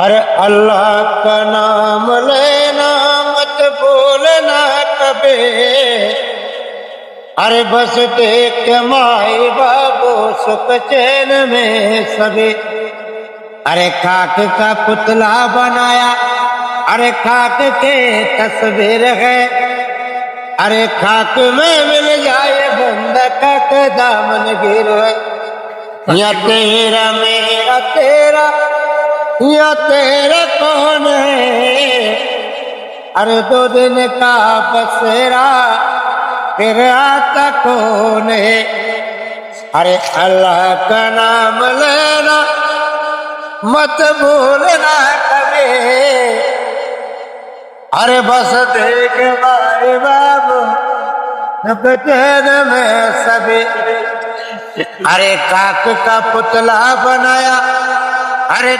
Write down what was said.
अरे अल्लाह का नाम लेना मत भूलना कभी। अरे बस देख माई बाबू सुख चैन में सभी। अरे खाक का पुतला बनाया, अरे खाक के तस्वीर है। अरे खाक में मिल जाए बंधक के दामन गिर है। या तेरा मेरा तेरा या तेरा कौन है। अरे 2 दिन का बसेरा फिर आता कौन है। अरे अल्लाह का नाम लेना मत भूलना कभी। अरे बस देख माए बाबू चैन में सभी। अरे काक का पुतला बनाया, अरे